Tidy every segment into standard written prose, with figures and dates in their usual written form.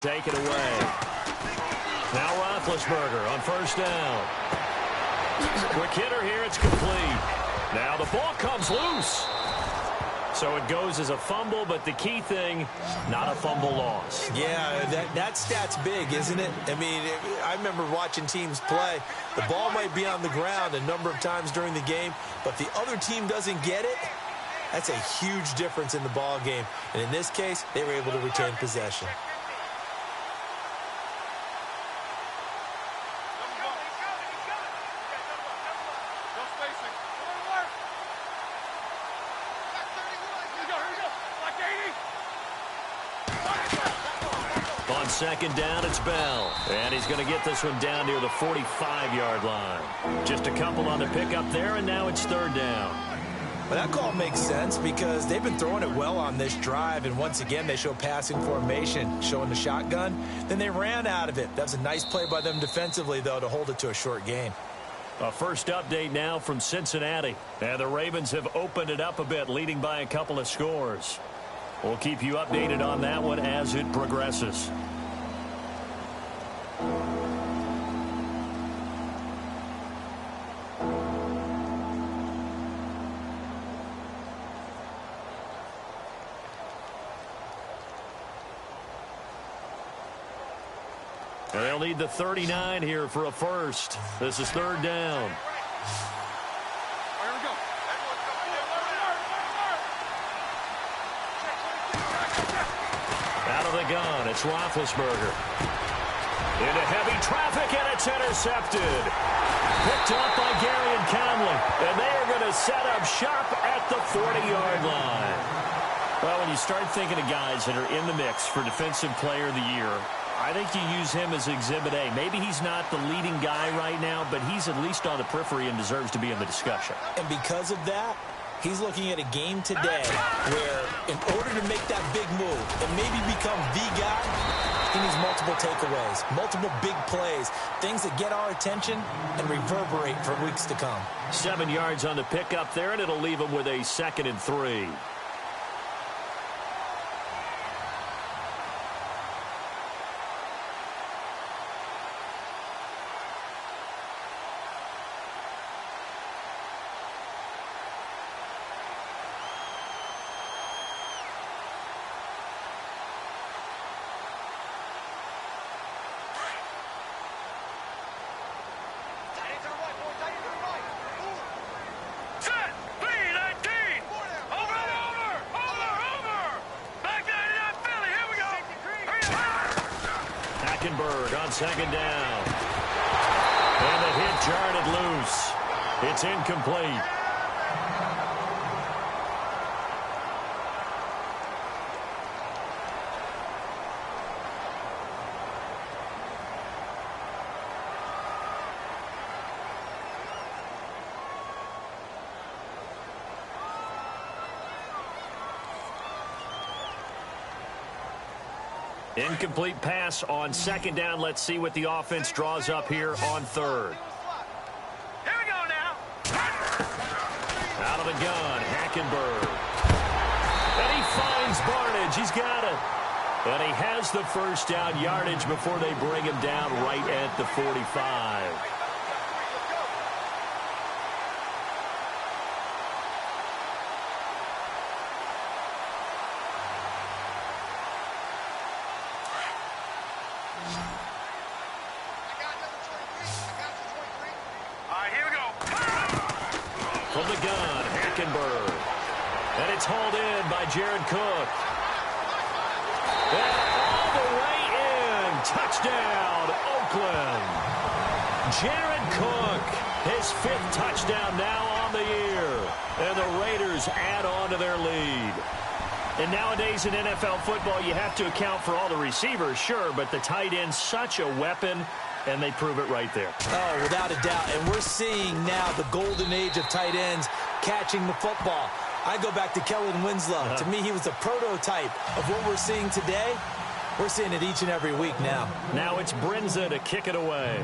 Take it away. Now Roethlisberger on first down. Quick hitter here. It's complete. Now the ball comes loose. So it goes as a fumble, but the key thing, not a fumble loss. Yeah, that stat's big, isn't it? I mean, I remember watching teams play. The ball might be on the ground a number of times during the game, but the other team doesn't get it. That's a huge difference in the ball game. And in this case, they were able to retain possession. On second down, it's Bell. And he's going to get this one down near the 45-yard line. Just a couple on the pickup there, and now it's third down. Well, that call makes sense because they've been throwing it well on this drive, and once again, they show passing formation, showing the shotgun. Then they ran out of it. That was a nice play by them defensively, though, to hold it to a short gain. A first update now from Cincinnati. And the Ravens have opened it up a bit, leading by a couple of scores. We'll keep you updated on that one as it progresses. And they'll need the 39 here for a first. This is third down. Out of the gun, it's Roethlisberger. Into heavy traffic, and it's intercepted. Picked up by Gary and Conley. And they are going to set up shop at the 40-yard line. Well, when you start thinking of guys that are in the mix for Defensive Player of the Year, I think you use him as Exhibit A. Maybe he's not the leading guy right now, but he's at least on the periphery and deserves to be in the discussion. And because of that, he's looking at a game today where in order to make that big move and maybe become the guy, he needs multiple takeaways, multiple big plays, things that get our attention and reverberate for weeks to come. 7 yards on the pickup there, and it'll leave him with a 2nd and 3. On second down. And the hit jarred it loose. It's incomplete. Incomplete pass on second down. Let's see what the offense draws up here on third. Here we go now. Out of the gun, Hackenberg. And he finds Barnage. He's got it. And he has the first down yardage before they bring him down right at the 45. From the gun, Hackenberg. And it's hauled in by Jared Cook. And all the way in. Touchdown, Oakland. Jared Cook, his 5th touchdown now on the year. And the Raiders add on to their lead. And nowadays in NFL football, you have to account for all the receivers, sure, but the tight end's such a weapon. And they prove it right there. Oh, without a doubt. And we're seeing now the golden age of tight ends catching the football. I go back to Kellen Winslow. To me, he was a prototype of what we're seeing today. We're seeing it each and every week now. Now it's Brinza to kick it away.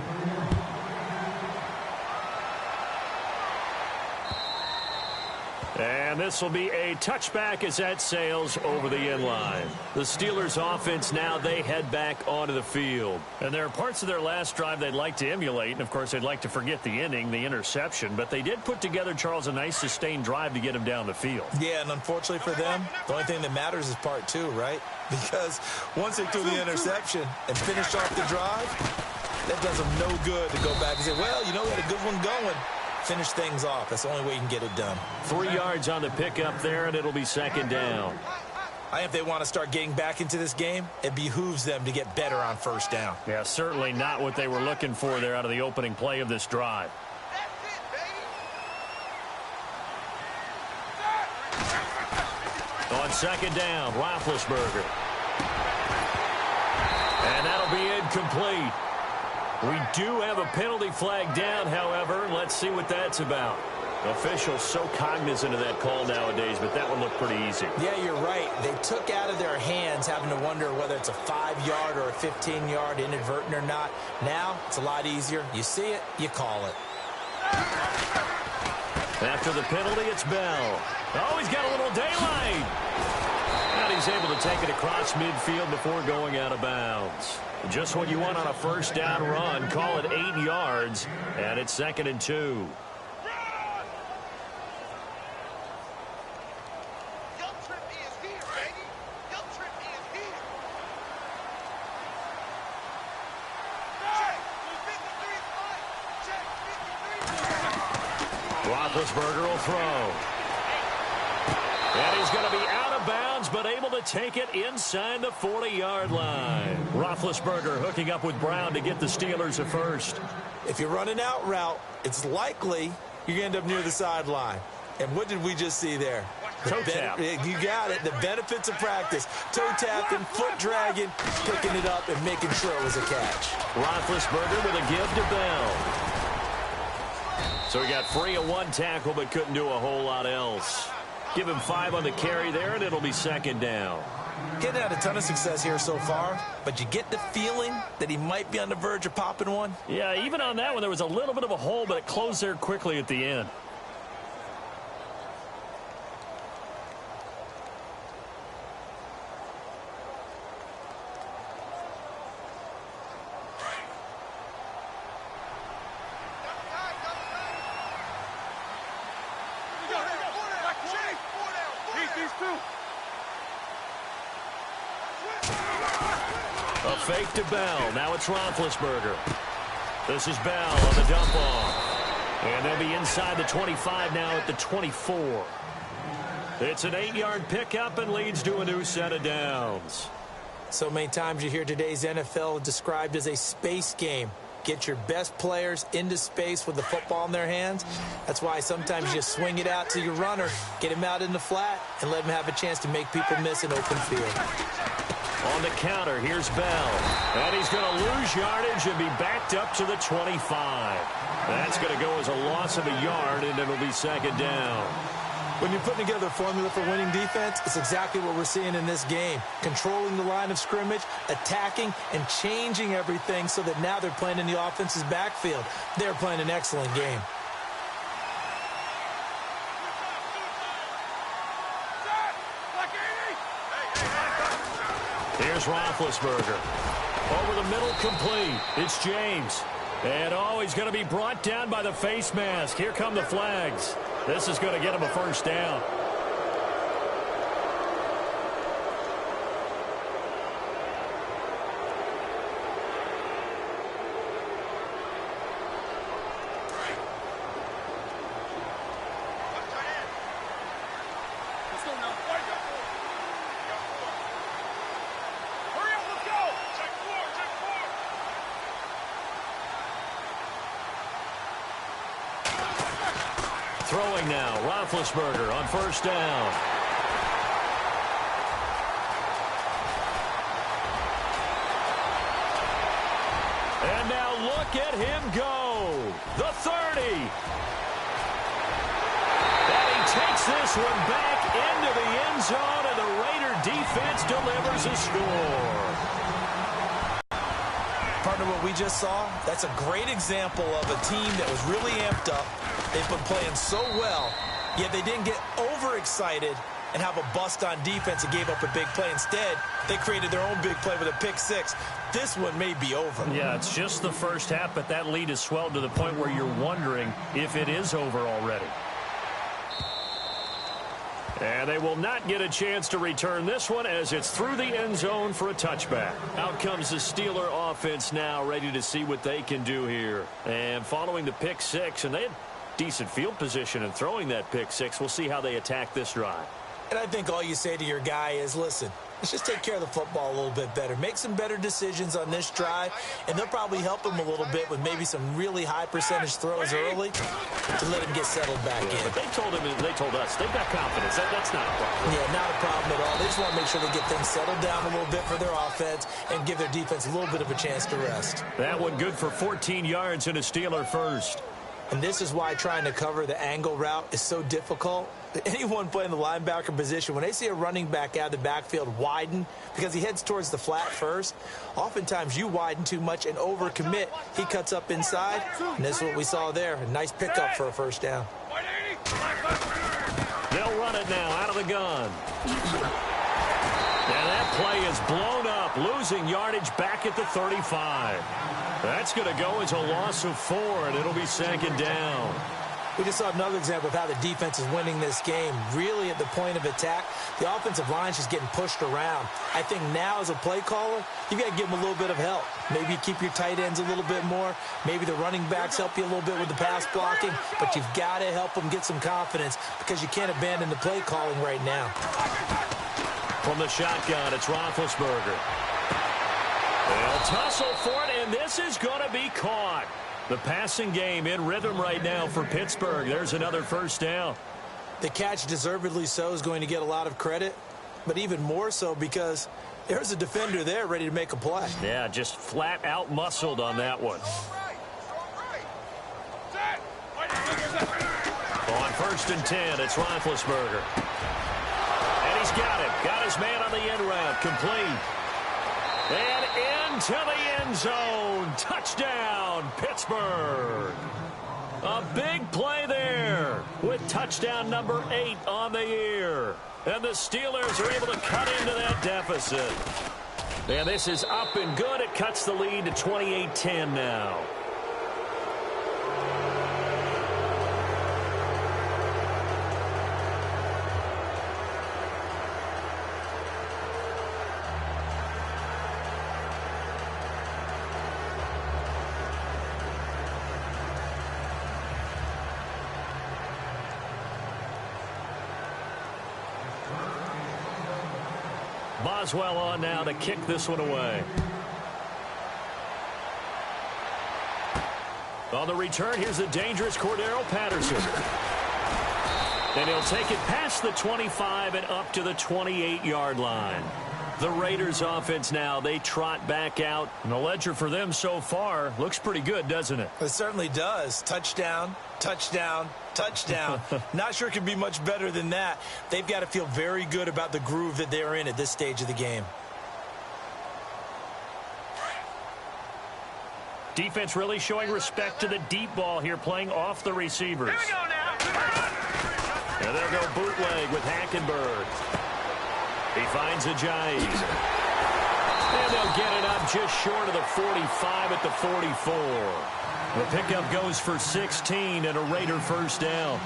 And And this will be a touchback as that sails over the end line. The Steelers offense now, they head back onto the field. And there are parts of their last drive they'd like to emulate. And, of course, they'd like to forget the inning, the interception. But they did put together, Charles, a nice sustained drive to get him down the field. Yeah, and unfortunately for them, the only thing that matters is part two, right? Because once they threw the interception and finished off the drive, that does them no good to go back and say, well, you know, we had a good one going. Finish things off. That's the only way you can get it done. 3 yards on the pickup there, and it'll be second down. I think if they want to start getting back into this game, it behooves them to get better on first down. Yeah, certainly not what they were looking for there out of the opening play of this drive. On second down, Roethlisberger. And that'll be incomplete. We do have a penalty flag down, however. Let's see what that's about. Officials so cognizant of that call nowadays, but that one looked pretty easy. Yeah, you're right. They took out of their hands having to wonder whether it's a 5-yard or a 15-yard inadvertent or not. Now, it's a lot easier. You see it, you call it. After the penalty, it's Bell. Oh, he's got a little daylight. And he's able to take it across midfield before going out of bounds. Just what you want on a first down run. Call it 8 yards, and it's 2nd and 2. Roethlisberger will throw. And he's going to be out of bounds, but able to take it inside the 40-yard line. Roethlisberger hooking up with Brown to get the Steelers a first. If you're running out route, it's likely you're going to end up near the sideline. And what did we just see there? Toe tap. You got it. The benefits of practice. Toe tapping, foot dragging, picking it up, and making sure it was a catch. Roethlisberger with a give to Bell. So he got free of one tackle, but couldn't do a whole lot else. Give him 5 on the carry there, and it'll be second down. Getting had a ton of success here so far, but you get the feeling that he might be on the verge of popping one. Yeah, even on that one, there was a little bit of a hole, but it closed there quickly at the end. A fake to Bell. Now it's Roethlisberger. This is Bell on the dump off. And they'll be inside the 25 now at the 24. It's an 8-yard pickup and leads to a new set of downs. So many times you hear today's NFL described as a space game. Get your best players into space with the football in their hands. That's why sometimes you just swing it out to your runner, get him out in the flat, and let him have a chance to make people miss an open field. On the counter, here's Bell. And he's going to lose yardage and be backed up to the 25. That's going to go as a loss of a yard, and it'll be second down. When you're putting together a formula for winning defense, it's exactly what we're seeing in this game. Controlling the line of scrimmage, attacking, and changing everything so that now they're playing in the offense's backfield. They're playing an excellent game. Here's Roethlisberger. Over the middle, complete. It's James. And, oh, he's going to be brought down by the face mask. Here come the flags. This is going to get him a first down. Throwing now, Roethlisberger on first down. And now look at him go. The 30. And he takes this one back into the end zone, and the Raider defense delivers a score. Partner, what we just saw, that's a great example of a team that was really amped up. They've been playing so well, Yet they didn't get overexcited and have a bust on defense and gave up a big play. Instead, they created their own big play with a pick six. This one may be over. Yeah, it's just the first half, but that lead has swelled to the point where you're wondering if it is over already. And they will not get a chance to return this one as it's through the end zone for a touchback. Out comes the Steeler offense now, ready to see what they can do here. And following the pick six, and they had decent field position in throwing that pick six. We'll see how they attack this drive. And I think all you say to your guy is, listen, let's just take care of the football a little bit better. Make some better decisions on this drive, and they'll probably help him a little bit with maybe some really high percentage throws early to let him get settled back in. But they told him, and they told us, they've got confidence. That's not a problem. Yeah, not a problem at all. They just want to make sure they get things settled down a little bit for their offense and give their defense a little bit of a chance to rest. That one good for 14 yards and a Steeler first. And this is why trying to cover the angle route is so difficult. Anyone playing the linebacker position, when they see a running back out of the backfield widen because he heads towards the flat first, oftentimes you widen too much and overcommit. He cuts up inside, and this is what we saw there. A nice pickup for a first down. They'll run it now out of the gun. And that play is blown up, losing yardage back at the 35. That's going to go as a loss of 4, and it'll be second down. We just saw another example of how the defense is winning this game. Really at the point of attack, the offensive line is just getting pushed around. I think now as a play caller, you've got to give them a little bit of help. Maybe keep your tight ends a little bit more. Maybe the running backs help you a little bit with the pass blocking. But you've got to help them get some confidence because you can't abandon the play calling right now. From the shotgun, it's Roethlisberger. They'll tussle for it, and this is going to be caught. The passing game in rhythm right now for Pittsburgh. There's another first down. The catch, deservedly so, is going to get a lot of credit, but even more so because there's a defender there ready to make a play. Yeah, just flat out muscled on that one. On 1st and 10, it's Roethlisberger. And he's got it. Got his man on the end route. Complete. And into the end zone. Touchdown, Pittsburgh. A big play there with touchdown number 8 on the year. And the Steelers are able to cut into that deficit. And this is up and good. It cuts the lead to 28-10 now. Boswell on now to kick this one away. On the return, here's the dangerous Cordero Patterson. And he'll take it past the 25 and up to the 28-yard line. The Raiders offense now, they trot back out. And the ledger for them so far looks pretty good, doesn't it? It certainly does. Touchdown, touchdown, touchdown. Not sure it can be much better than that. They've got to feel very good about the groove that they're in at this stage of the game. Defense really showing respect to the deep ball here, playing off the receivers. Here we go now. And they'll go bootleg with Hackenberg. He finds Ajayi. And they'll get it up just short of the 45 at the 44. The pickup goes for 16 and a Raider first down.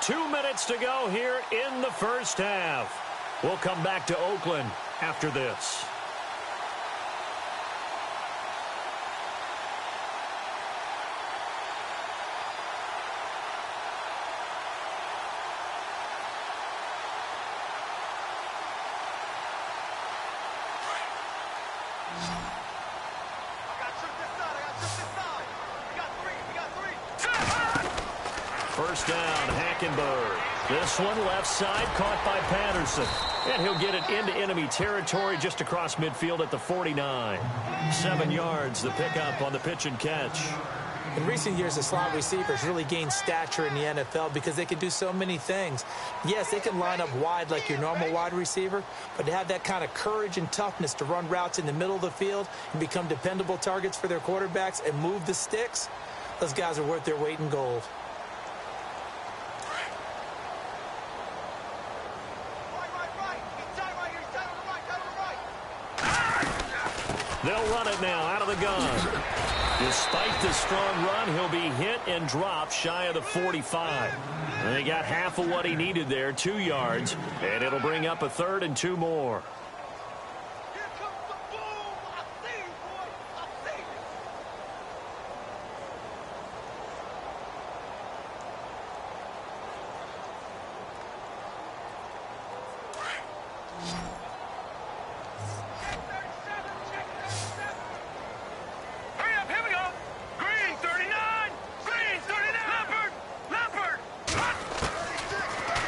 Two minutes to go here in the first half. We'll come back to Oakland after this. First down, Hackenberg. This one left side, caught by Patterson. And he'll get it into enemy territory just across midfield at the 49. 7 yards, the pickup on the pitch and catch. In recent years, the slot receivers really gained stature in the NFL because they can do so many things. Yes, they can line up wide like your normal wide receiver, but to have that kind of courage and toughness to run routes in the middle of the field and become dependable targets for their quarterbacks and move the sticks, those guys are worth their weight in gold. They'll run it now out of the gun. Despite the strong run, he'll be hit and dropped shy of the 45. And he got half of what he needed there, 2 yards, and it'll bring up a 3rd and 2 more.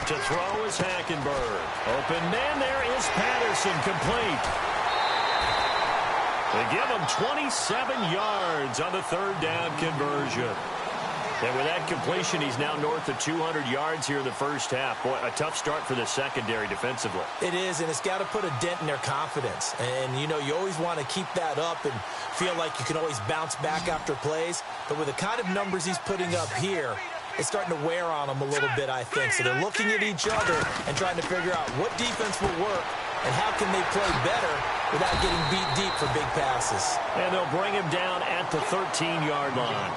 To throw is Hackenberg. Open man there is Patterson, complete. They give him 27 yards on the 3rd down conversion. And with that completion, he's now north of 200 yards here in the first half. Boy, a tough start for the secondary defensively. It is, and it's got to put a dent in their confidence. And, you know, you always want to keep that up and feel like you can always bounce back after plays. But with the kind of numbers he's putting up here, it's starting to wear on them a little bit, I think. So they're looking at each other and trying to figure out what defense will work and how can they play better without getting beat deep for big passes. And they'll bring him down at the 13-yard line.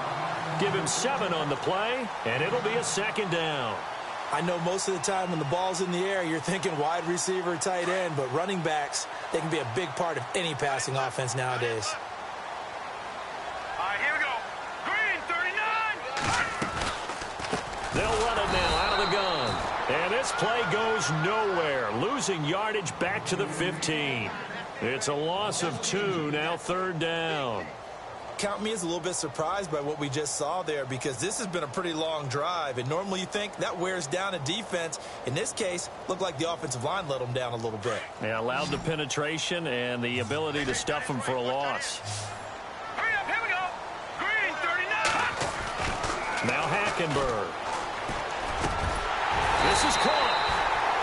Give him 7 on the play, and it'll be a 2nd down. I know most of the time when the ball's in the air, you're thinking wide receiver, tight end, but running backs, they can be a big part of any passing offense nowadays. All right, here we go. Green, 39. They'll run it now out of the gun. And this play goes nowhere, losing yardage back to the 15. It's a loss of 2, now 3rd down. Count me as a little bit surprised by what we just saw there because this has been a pretty long drive, and normally you think that wears down a defense. In this case, looked like the offensive line let them down a little bit. Yeah, allowed the penetration and the ability to stuff them for a loss. Hurry up, here we go. Green, 39. Now Hackenberg. This is caught.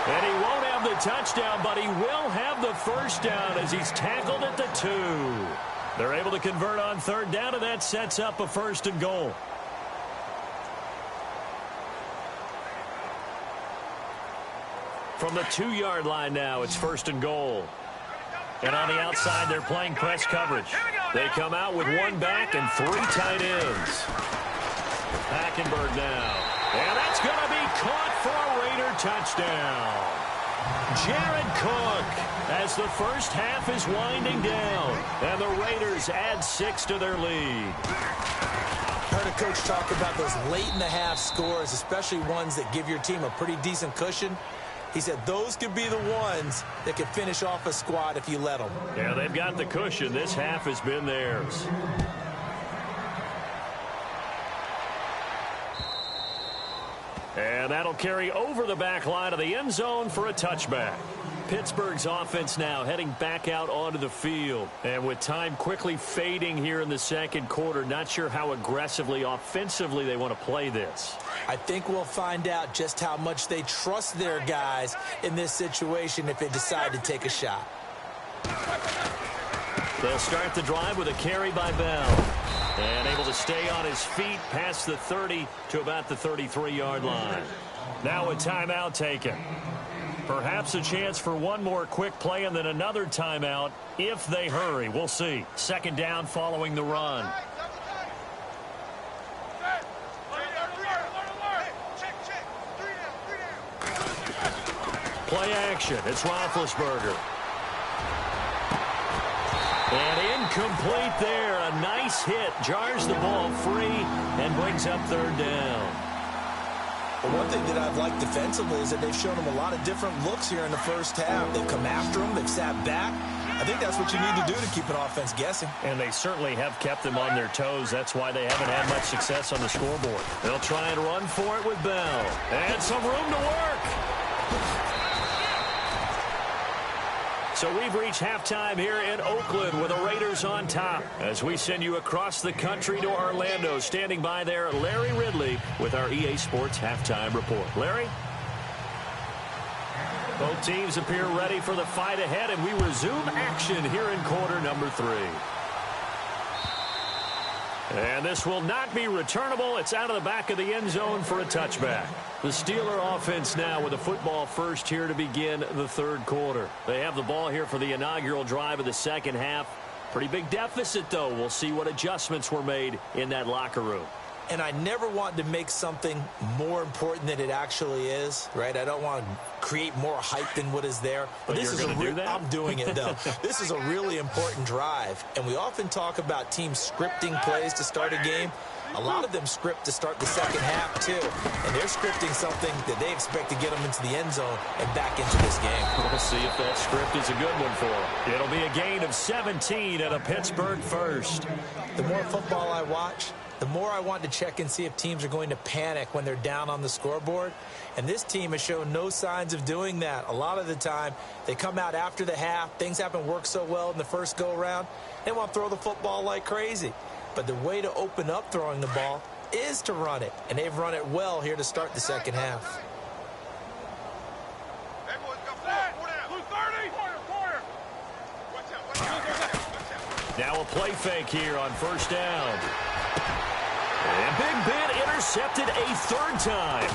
And he won't have the touchdown, but he will have the 1st down as he's tackled at the 2. They're able to convert on 3rd down, and that sets up a 1st and goal. From the 2-yard line now, it's 1st and goal. And on the outside, they're playing press coverage. They come out with 1 back and 3 tight ends. Hackenberg now. And that's going to be caught for a Raider touchdown. Jared Cook as the first half is winding down. And the Raiders add 6 to their lead. Heard a coach talk about those late-in-the-half scores, especially ones that give your team a pretty decent cushion. He said those could be the ones that could finish off a squad if you let them. Yeah, they've got the cushion. This half has been theirs. And that'll carry over the back line of the end zone for a touchback. Pittsburgh's offense now heading back out onto the field. And with time quickly fading here in the 2nd quarter, not sure how aggressively, offensively they want to play this. I think we'll find out just how much they trust their guys in this situation if they decide to take a shot. They'll start the drive with a carry by Bell. And able to stay on his feet past the 30 to about the 33-yard line. Now a timeout taken. Perhaps a chance for one more quick play and then another timeout if they hurry. We'll see. 2nd down following the run. Play action. It's Roethlisberger. And incomplete there. A nice hit. Jars the ball free and brings up 3rd down. Well, one thing that I've liked defensively is that they've shown them a lot of different looks here in the first half. They've come after them. They've sat back. I think that's what you need to do to keep an offense guessing. And they certainly have kept them on their toes. That's why they haven't had much success on the scoreboard. They'll try and run for it with Bell. And some room to work. So we've reached halftime here in Oakland with the Raiders on top. As we send you across the country to Orlando, standing by there, Larry Ridley with our EA Sports Halftime Report. Larry? Both teams appear ready for the fight ahead, and we resume action here in quarter number 3. And this will not be returnable. It's out of the back of the end zone for a touchback. The Steeler offense now with a football first here to begin the third quarter. They have the ball here for the inaugural drive of the second half. Pretty big deficit, though. We'll see what adjustments were made in that locker room. And I never want to make something more important than it actually is, right? I don't want to create more hype than what is there. But this is do that? I'm doing it, though. This is a really important drive. And we often talk about teams scripting plays to start a game. A lot of them script to start the second half, too. And they're scripting something that they expect to get them into the end zone and back into this game. We'll see if that script is a good one for them. It'll be a gain of 17 at a Pittsburgh first. The more football I watch, the more I want to check and see if teams are going to panic when they're down on the scoreboard. And this team has shown no signs of doing that. A lot of the time, they come out after the half. Things haven't worked so well in the first go-around. They want to throw the football like crazy. But the way to open up throwing the ball is to run it. And they've run it well here to start the second half. Now a play fake here on first down. And Big Ben intercepted a third time.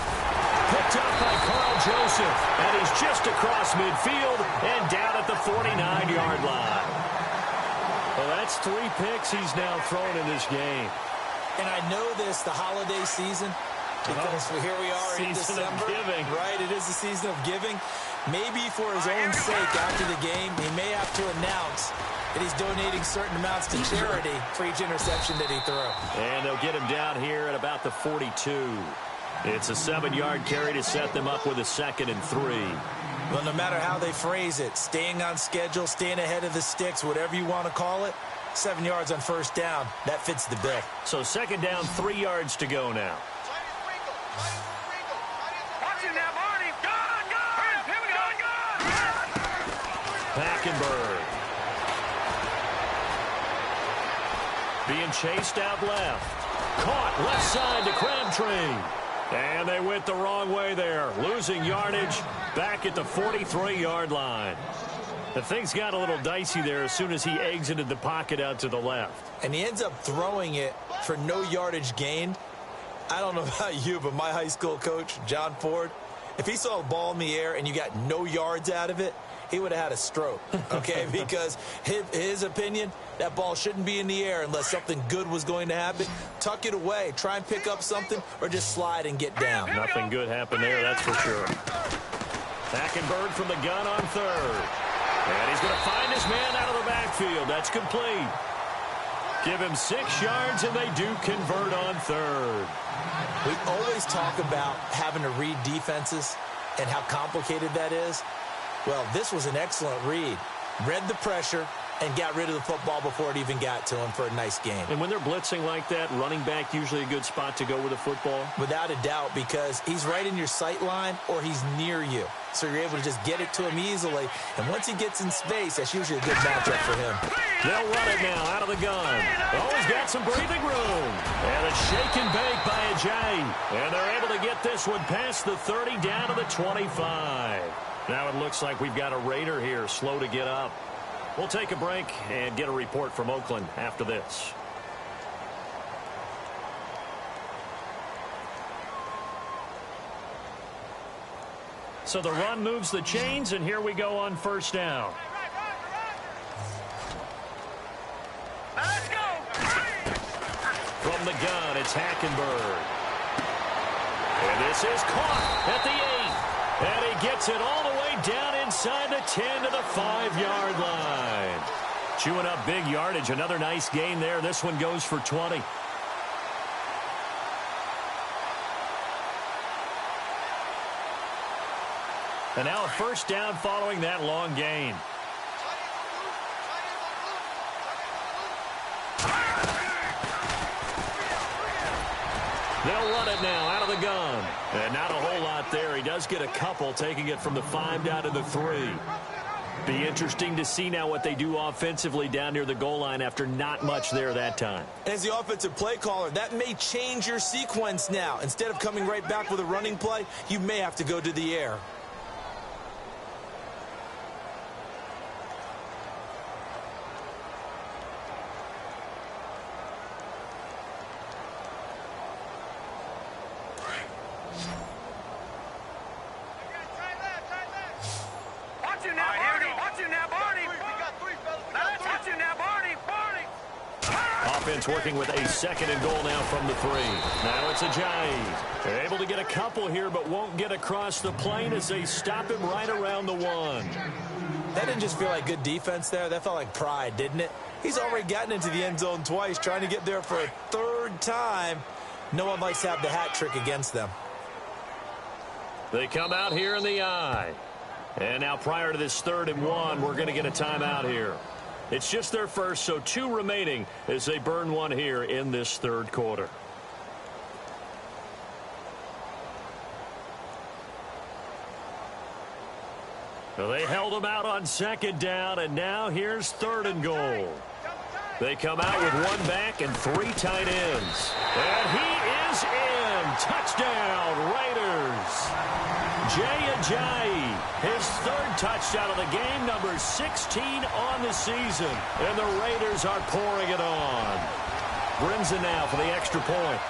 Picked up by Carl Joseph. And he's just across midfield and down at the 49-yard line. Well, that's 3 picks he's now thrown in this game. And I know this, the holiday season, because here we are in December. Season of giving. Right, it is the season of giving. Maybe for his own sake after the game, he may have to announce that he's donating certain amounts to charity for each interception that he throws. And they'll get him down here at about the 42. It's a 7-yard carry to set them up with a 2nd and 3. Well, no matter how they phrase it, staying on schedule, staying ahead of the sticks, whatever you want to call it, 7 yards on first down, that fits the bill. So 2nd down, 3 yards to go now. Hackenberg. Being chased out left. Caught left side to Crabtree. And they went the wrong way there. Losing yardage back at the 43-yard line. The things got a little dicey there as soon as he exited the pocket out to the left. And he ends up throwing it for no yardage gained. I don't know about you, but my high school coach, John Ford, if he saw a ball in the air and you got no yards out of it, he would have had a stroke, okay? Because his opinion, that ball shouldn't be in the air unless something good was going to happen. Tuck it away, try and pick up something, or just slide and get down. Nothing good happened there, that's for sure. Hackenberg from the gun on 3rd. And he's going to find his man out of the backfield. That's complete. Give him 6 yards, and they do convert on 3rd. We always talk about having to read defenses and how complicated that is. Well, this was an excellent read. Read the pressure and got rid of the football before it even got to him for a nice game. And when they're blitzing like that, running back usually a good spot to go with the football? Without a doubt, because he's right in your sight line or he's near you. So you're able to just get it to him easily. And once he gets in space, that's usually a good matchup for him. They'll run it now out of the gun. Oh, he's got some breathing room. And a shake and bake by Ajay. And they're able to get this one past the 30 down to the 25. Now it looks like we've got a Raider here, slow to get up. We'll take a break and get a report from Oakland after this. So the run moves the chains, and here we go on first down. Let's go! From the gun, it's Hackenberg. And this is caught at the 8. And he gets it all the way down inside the 10 to the 5-yard line. Chewing up big yardage. Another nice gain there. This one goes for 20. And now a first down following that long gain. They'll run it now out of the gun. And not a whole lot there. He does get a couple, taking it from the 5 down to the 3. Be interesting to see now what they do offensively down near the goal line after not much there that time. As the offensive play caller, that may change your sequence now. Instead of coming right back with a running play, you may have to go to the air. Offense working with a second and goal now from the 3. Now it's Ajayi. They're able to get a couple here, but won't get across the plane as they stop him right around the 1. That didn't just feel like good defense there. That felt like pride, didn't it? He's already gotten into the end zone twice, trying to get there for a 3rd time. No one likes to have the hat trick against them. They come out here in the I. And now prior to this 3rd and 1, we're going to get a timeout here. It's just their first, so 2 remaining as they burn one here in this 3rd quarter. Well, they held them out on 2nd down, and now here's 3rd and goal. They come out with 1 back and 3 tight ends. And he is in. Touchdown, Raiders. Jay Ajayi, his 3rd touchdown of the game, number 16 on the season. And the Raiders are pouring it on. Brinson now for the extra point.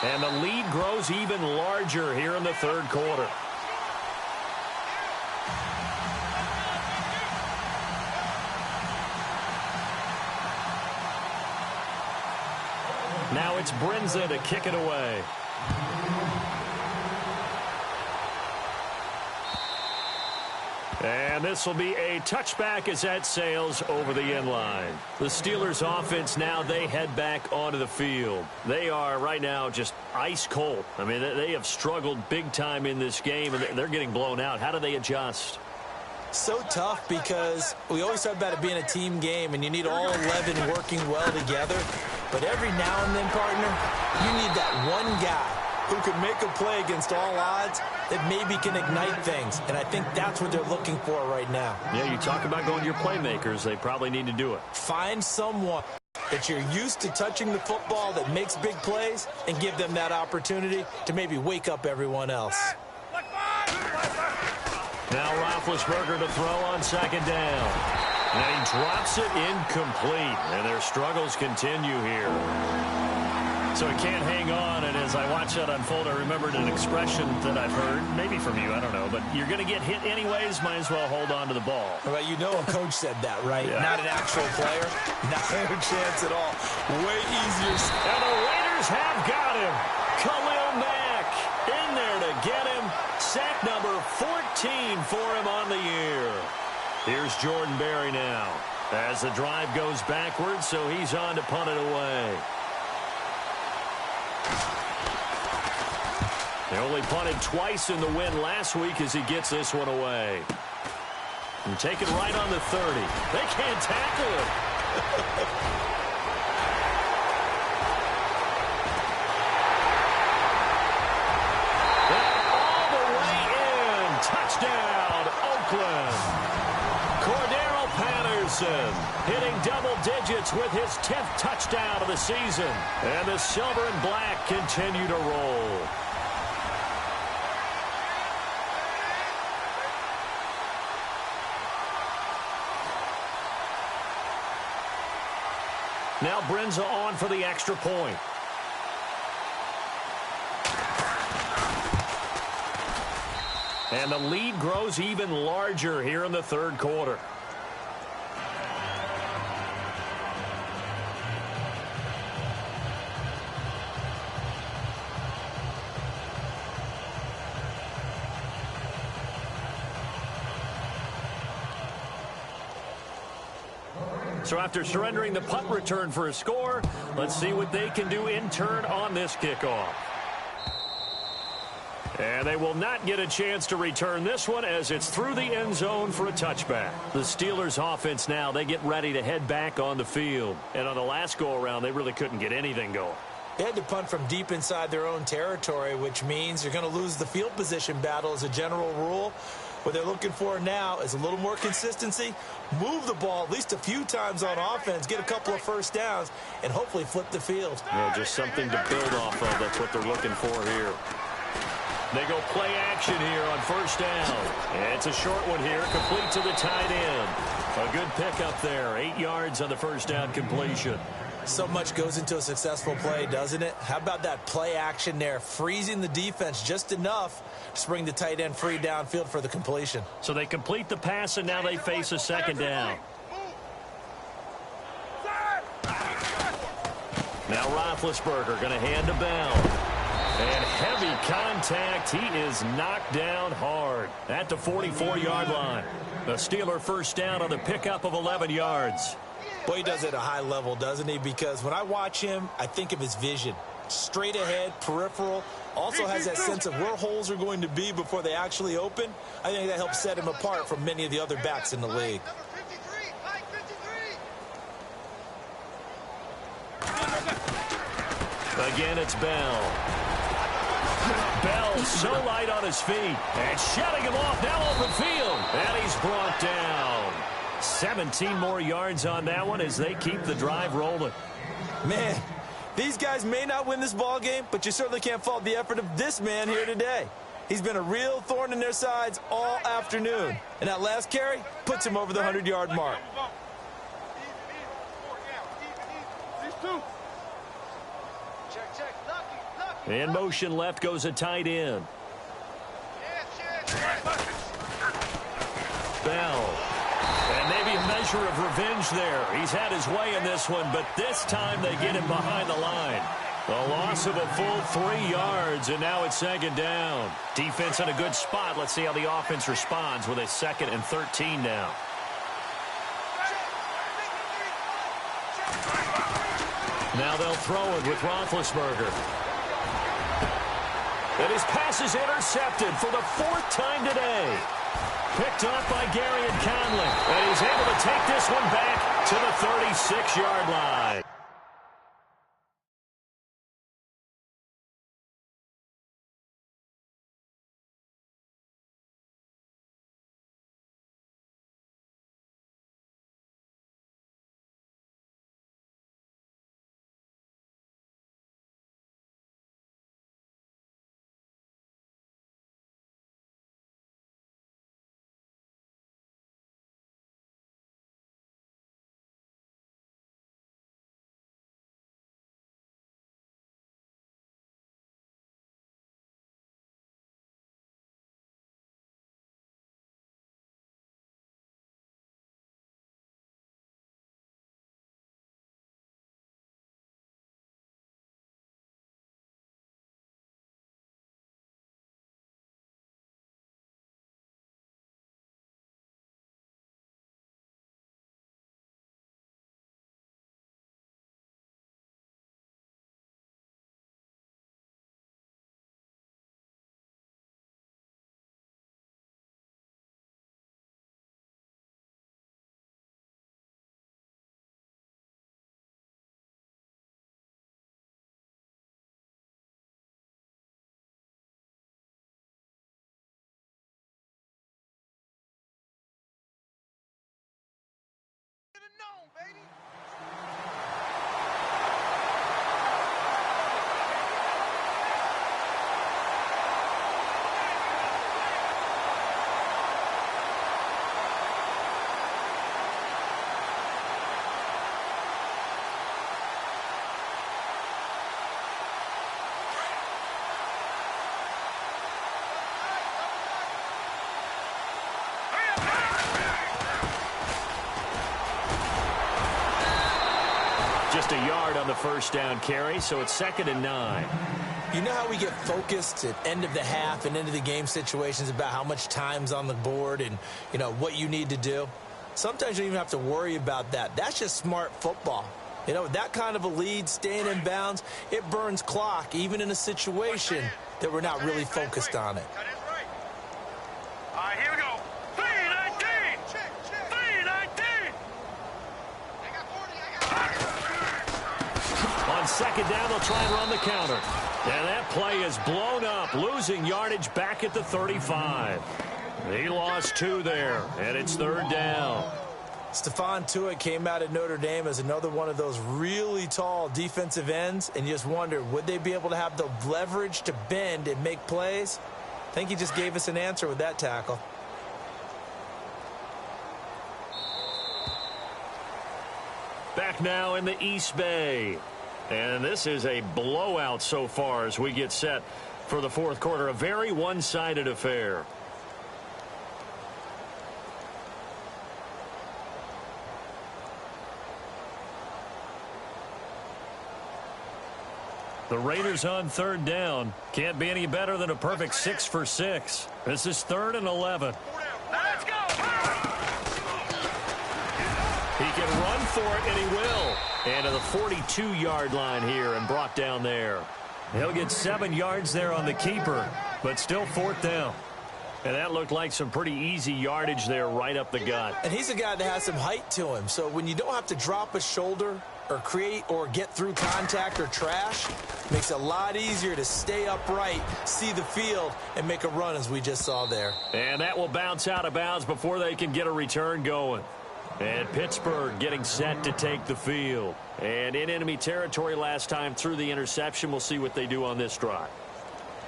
And the lead grows even larger here in the 3rd quarter. Now it's Brinson to kick it away. And this will be a touchback as that sails over the end line. The Steelers offense now, they head back onto the field. They are right now just ice cold. I mean, they have struggled big time in this game, and they're getting blown out. How do they adjust? So tough because we always talk about it being a team game, and you need all 11 working well together. But every now and then, partner, you need that one guy who can make a play against all odds that maybe can ignite things. And I think that's what they're looking for right now. Yeah, you talk about going to your playmakers. They probably need to do it. Find someone that you're used to touching the football that makes big plays and give them that opportunity to maybe wake up everyone else. Now Roethlisberger to throw on 2nd down. And he drops it incomplete. And their struggles continue here. So he can't hang on. And as I watch that unfold, I remembered an expression that I've heard, maybe from you, I don't know. But you're going to get hit anyways, might as well hold on to the ball. Well, you know a coach said that, right? Yeah. Not an actual player. Not a chance at all. Way easier. And the Raiders have got him. Khalil Mack in there to get him. Sack number 14 for him on the year. Here's Jordan Berry now as the drive goes backwards, so he's on to punt it away. They only punted twice in the win last week as he gets this one away. And take it right on the 30. They can't tackle it. All the way in. Touchdown, Oakland. Cordero Patterson hitting double digits with his 10th touchdown of the season. And the silver and black continue to roll. Now Brinson on for the extra point. And the lead grows even larger here in the 3rd quarter. So after surrendering the punt return for a score, let's see what they can do in turn on this kickoff. And they will not get a chance to return this one as it's through the end zone for a touchback. The Steelers offense now, they get ready to head back on the field. And on the last go-around, they really couldn't get anything going. They had to punt from deep inside their own territory, which means you're going to lose the field position battle as a general rule. What they're looking for now is a little more consistency, move the ball at least a few times on offense, get a couple of first downs, and hopefully flip the field. Yeah, just something to build off of. That's what they're looking for here. They go play action here on first down. And it's a short one here, complete to the tight end. A good pickup there, 8 yards on the first down completion. So much goes into a successful play, doesn't it? How about that play action there, freezing the defense just enough to bring the tight end free downfield for the completion. So they complete the pass, and now they face a second down. Now Roethlisberger going to hand to Bell. And heavy contact. He is knocked down hard at the 44-yard line. The Steeler first down on the pickup of 11 yards. Boy, he does it at a high level, doesn't he? Because when I watch him, I think of his vision. Straight ahead, peripheral. Also has that sense of where holes are going to be before they actually open. I think that helps set him apart from many of the other backs in the league. Again, it's Bell. Bell so light on his feet. And shutting him off now open field. And he's brought down. 17 more yards on that one as they keep the drive rolling. Man, these guys may not win this ball game, but you certainly can't fault the effort of this man here today. He's been a real thorn in their sides all afternoon. And that last carry puts him over the 100-yard mark. In motion left goes a tight end. Bell. And maybe a measure of revenge there. He's had his way in this one, but this time they get him behind the line. A loss of a full 3 yards, and now it's second down. Defense in a good spot. Let's see how the offense responds with a 2nd and 13 now. Now they'll throw it with Roethlisberger. And his pass is intercepted for the 4th time today. Picked off by Gary and Conley. And he's able to take this one back to the 36-yard line. Just a yard on the first down carry, so it's 2nd and 9. You know how we get focused at end of the half and into the game situations about how much time's on the board and, you know, what you need to do? Sometimes you don't even have to worry about that. That's just smart football. You know, with that kind of a lead, staying in bounds, it burns clock, even in a situation that we're not really focused on it. All right, here we go. 319. 319. On second down. They'll try and run the counter. And that play is blown up, losing yardage back at the 35. He lost 2 there, and it's third down. Stephon Tuitt came out of Notre Dame as another one of those really tall defensive ends, and you just wonder, would they be able to have the leverage to bend and make plays? I think he just gave us an answer with that tackle. Back now in the East Bay. And this is a blowout so far as we get set for the fourth quarter. A very one-sided affair. The Raiders on third down. Can't be any better than a perfect 6 for 6. This is 3rd and 11. Let's go. He can run for it, and he will. And to the 42-yard line here and brought down there. He'll get 7 yards there on the keeper, but still 4th down. And that looked like some pretty easy yardage there right up the gut. And he's a guy that has some height to him. So when you don't have to drop a shoulder or create or get through contact or trash, makes it a lot easier to stay upright, see the field, and make a run as we just saw there. And that will bounce out of bounds before they can get a return going. And Pittsburgh getting set to take the field. And in enemy territory last time through the interception. We'll see what they do on this drive.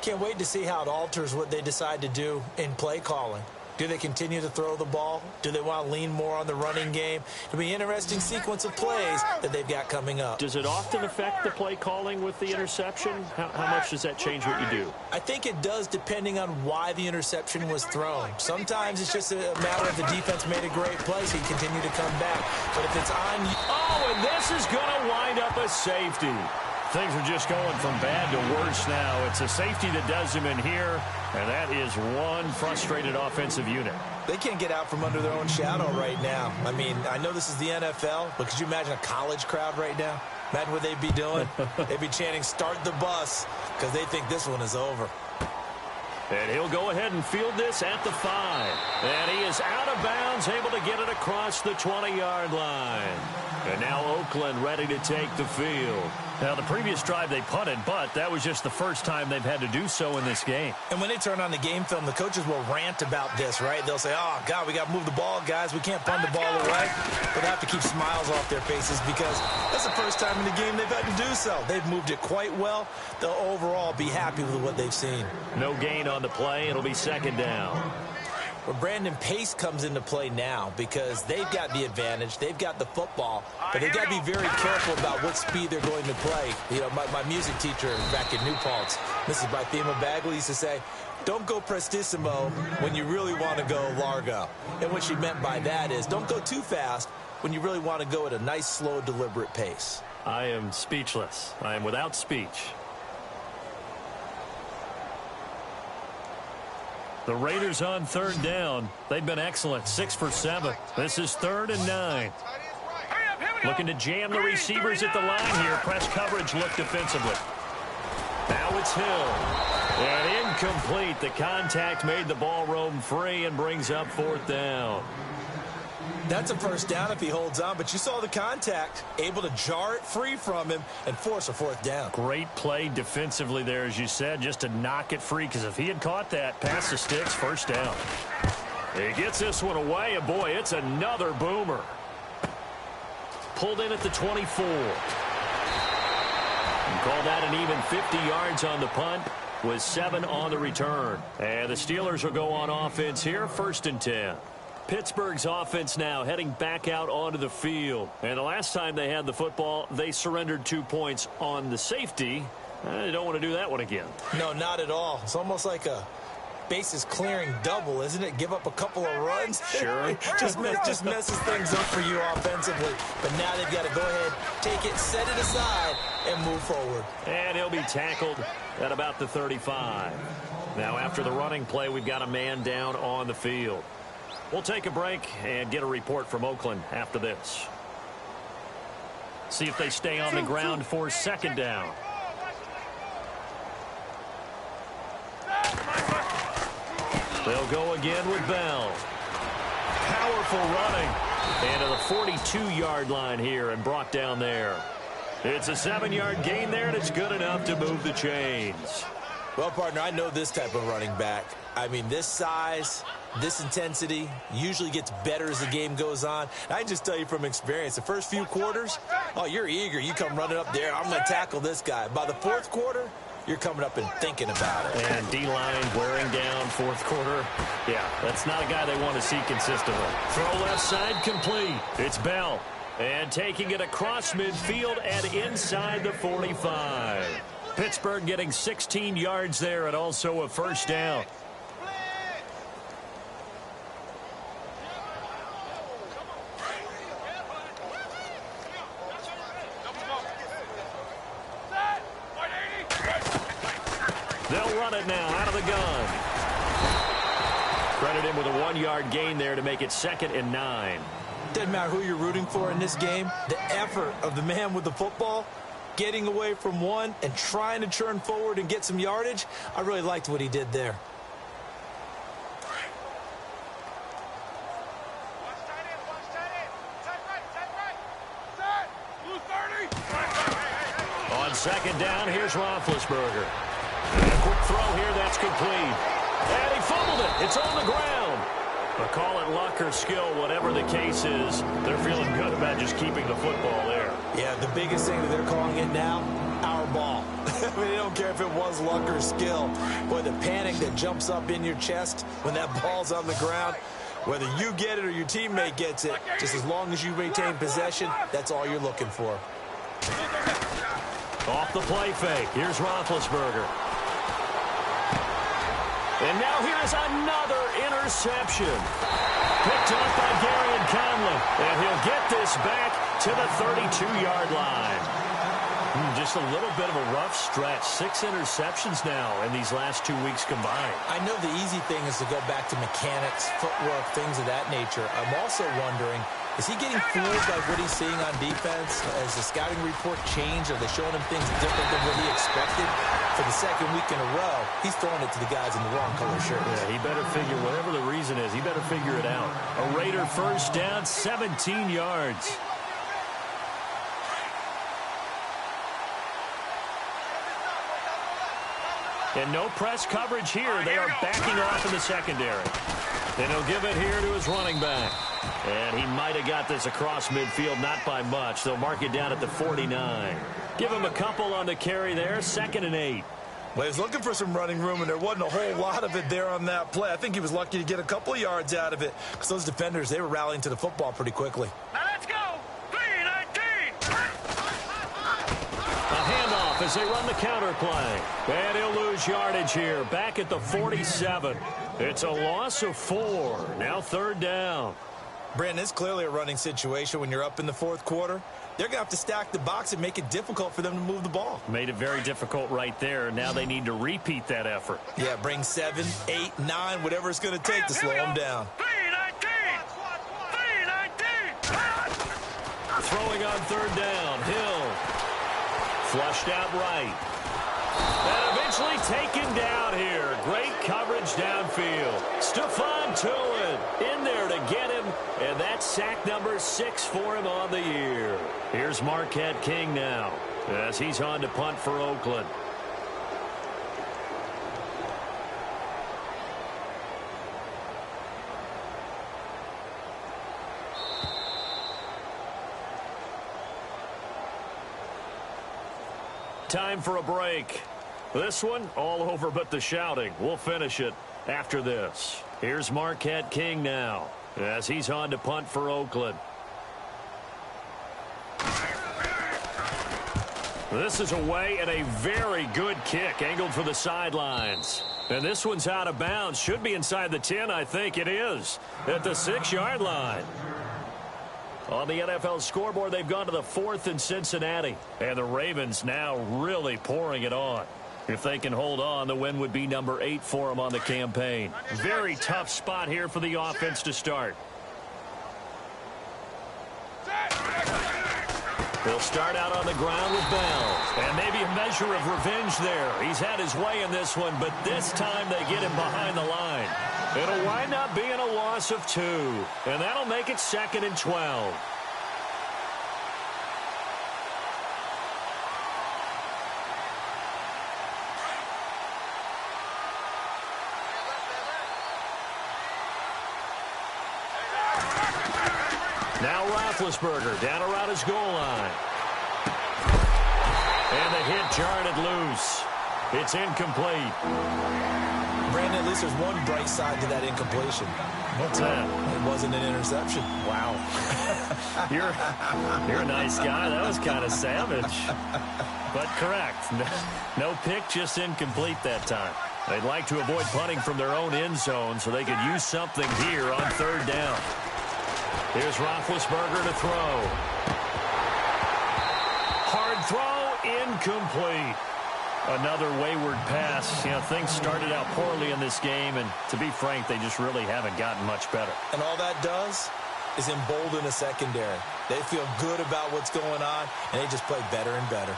Can't wait to see how it alters what they decide to do in play calling. Do they continue to throw the ball? Do they want to lean more on the running game? It'll be an interesting sequence of plays that they've got coming up. Does it often affect the play calling with the interception? How much does that change what you do? I think it does depending on why the interception was thrown. Sometimes it's just a matter of the defense made a great play, so you continue to come back. But if it's on... Oh, and this is going to wind up a safety. Things are just going from bad to worse now. It's a safety that does him in here, and that is one frustrated offensive unit. They can't get out from under their own shadow right now. I mean, I know this is the NFL, but could you imagine a college crowd right now? Imagine what they'd be doing. They'd be chanting, "Start the bus," because they think this one is over. And he'll go ahead and field this at the 5. And he is out of bounds, able to get it across the 20-yard line. And now Oakland ready to take the field. Now, the previous drive they punted, but that was just the first time they've had to do so in this game. And when they turn on the game film, the coaches will rant about this, right? They'll say, "Oh, God, we got to move the ball, guys. We can't punt the ball away." But they have to keep smiles off their faces because that's the first time in the game they've had to do so. They've moved it quite well. They'll overall be happy with what they've seen. No gain on the play. It'll be second down. Well, Brandon, pace comes into play now because they've got the advantage. They've got the football, but they've got to be very careful about what speed they're going to play. You know, my music teacher back in New Paltz, Mrs. Bythema Bagley, used to say, "Don't go prestissimo when you really want to go largo." And what she meant by that is don't go too fast when you really want to go at a nice, slow, deliberate pace. I am speechless. I am without speech. The Raiders on third down. They've been excellent. 6 for 7. This is 3rd and 9. Looking to jam the receivers at the line here. Press coverage look defensively. Now it's Hill. And incomplete. The contact made the ball roam free and brings up 4th down. That's a first down if he holds on, but you saw the contact, able to jar it free from him and force a 4th down. Great play defensively there, as you said, just to knock it free, because if he had caught that, past the sticks, first down. He gets this one away, and boy, it's another boomer. Pulled in at the 24. And call that an even 50 yards on the punt with 7 on the return. And the Steelers will go on offense here, 1st and 10. Pittsburgh's offense now heading back out onto the field. And the last time they had the football, they surrendered 2 points on the safety. They don't want to do that one again. No, not at all. It's almost like a bases clearing double, isn't it? Give up a couple of runs. Sure. just messes things up for you offensively. But now they've got to go ahead, take it, set it aside, and move forward. And he'll be tackled at about the 35. Now after the running play, we've got a man down on the field. We'll take a break and get a report from Oakland after this. See if they stay on the ground for 2nd down. They'll go again with Bell. Powerful running. And to the 42-yard line here and brought down there. It's a 7-yard gain there, and it's good enough to move the chains. Well, partner, I know this type of running back. I mean, this size, this intensity usually gets better as the game goes on. I just tell you from experience, the first few quarters, oh, you're eager. You come running up there, I'm going to tackle this guy. By the fourth quarter, you're coming up and thinking about it. And D-line wearing down fourth quarter. Yeah, that's not a guy they want to see consistently. Throw left side complete. It's Bell. And taking it across midfield and inside the 45. Pittsburgh getting 16 yards there and also a first down. They'll run it now out of the gun. Credit him with a 1-yard gain there to make it 2nd and 9. Doesn't matter who you're rooting for in this game. The effort of the man with the football, getting away from one and trying to turn forward and get some yardage, I really liked what he did there. On 2nd down, here's Roethlisberger. And a quick throw here, that's complete. And he fumbled it. It's on the ground. But call it luck or skill, whatever the case is, they're feeling good about just keeping the football there. Yeah, the biggest thing that they're calling it now, our ball. I mean, they don't care if it was luck or skill. Boy, the panic that jumps up in your chest when that ball's on the ground, whether you get it or your teammate gets it, just as long as you maintain possession, that's all you're looking for. Off the play fake. Here's Roethlisberger. And now here's another interception. Picked up by Gary Conley. And he'll get this back to the 32-yard line. Just a little bit of a rough stretch. 6 interceptions now in these last 2 weeks combined. I know the easy thing is to go back to mechanics, footwork, things of that nature. I'm also wondering, is he getting fooled by what he's seeing on defense? Has the scouting report changed? Are they showing him things different than what he expected? For the 2nd week in a row, he's throwing it to the guys in the wrong color shirt. Yeah, he better figure, whatever the reason is, he better figure it out. A Raider first down, 17 yards. And no press coverage here. They are backing off in the secondary. And he'll give it here to his running back. And he might have got this across midfield, not by much. They'll mark it down at the 49. Give him a couple on the carry there, 2nd and 8. Well, he was looking for some running room, and there wasn't a whole lot of it there on that play. I think he was lucky to get a couple of yards out of it because those defenders, they were rallying to the football pretty quickly. Now let's go. 3-19. A handoff as they run the counter play. And he'll lose yardage here, back at the 47. It's a loss of 4. Now 3rd down. Brandon, it's clearly a running situation when you're up in the 4th quarter. They're going to have to stack the box and make it difficult for them to move the ball. Made it very difficult right there. Now they need to repeat that effort. Yeah, bring 7, 8, 9, whatever it's going to take to slow them down. 3-19. Throwing on 3rd down. Hill. Flushed out right. And eventually taken down here. Great coverage downfield. Stephon Tuitt in there to get him. And that's sack number 6 for him on the year. Here's Marquette King now as he's on to punt for Oakland. Time for a break. This one, all over but the shouting. We'll finish it after this. Here's Marquette King now as he's on to punt for Oakland. This is away and a very good kick angled for the sidelines. And this one's out of bounds. Should be inside the 10, I think it is. At the 6-yard line. On the NFL scoreboard, they've gone to the 4th in Cincinnati. And the Ravens now really pouring it on. If they can hold on, the win would be number 8 for them on the campaign. Very tough spot here for the offense to start. He'll start out on the ground with Bell. And maybe a measure of revenge there. He's had his way in this one, but this time they get him behind the line. It'll wind up being a loss of 2. And that'll make it 2nd and 12. Roethlisberger down around his goal line. And the hit jarred it loose. It's incomplete. Brandon, at least there's one bright side to that incompletion. What's that? It wasn't an interception. Wow. You're a nice guy. That was kind of savage. But correct. No pick, just incomplete that time. They'd like to avoid punting from their own end zone so they could use something here on third down. Here's Roethlisberger to throw. Hard throw, incomplete. Another wayward pass. You know, things started out poorly in this game, and to be frank, they just really haven't gotten much better. And all that does is embolden a secondary. They feel good about what's going on, and they just play better and better.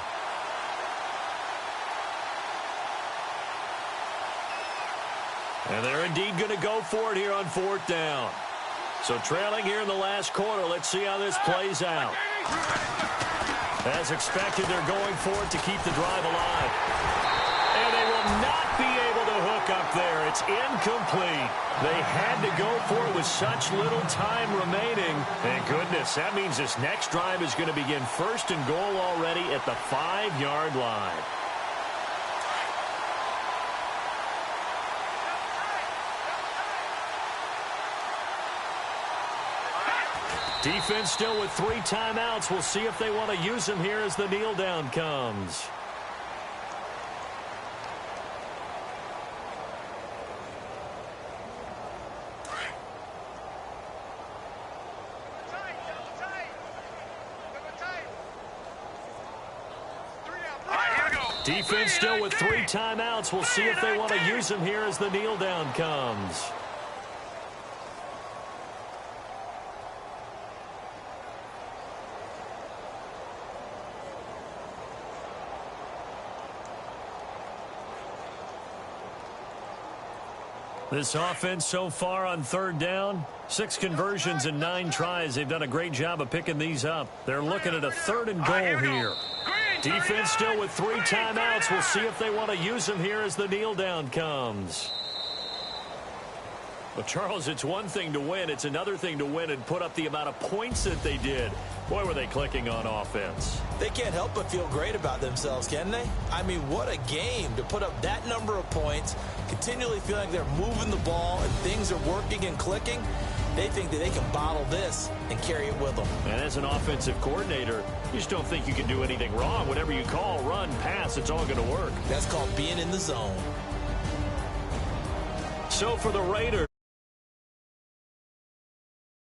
And they're indeed going to go for it here on fourth down. So trailing here in the last quarter, let's see how this plays out. As expected, they're going for it to keep the drive alive. And they will not be able to hook up there. It's incomplete. They had to go for it with such little time remaining. Thank goodness. That means this next drive is going to begin first and goal already at the 5-yard line. Defense still with 3 timeouts. We'll see if they want to use them here as the kneel down comes. Defense still with 3 timeouts. We'll see if they want to use them here as the kneel down comes. This offense so far on third down, 6 conversions and 9 tries. They've done a great job of picking these up. They're looking at a 3rd and goal here. Defense still with 3 timeouts. We'll see if they want to use them here as the kneel down comes. Well, Charles, it's one thing to win. It's another thing to win and put up the amount of points that they did. Boy, were they clicking on offense. They can't help but feel great about themselves, can they? I mean, what a game to put up that number of points, continually feel like they're moving the ball and things are working and clicking. They think that they can bottle this and carry it with them. And as an offensive coordinator, you just don't think you can do anything wrong. Whatever you call, run, pass, it's all going to work. That's called being in the zone. So for the Raiders.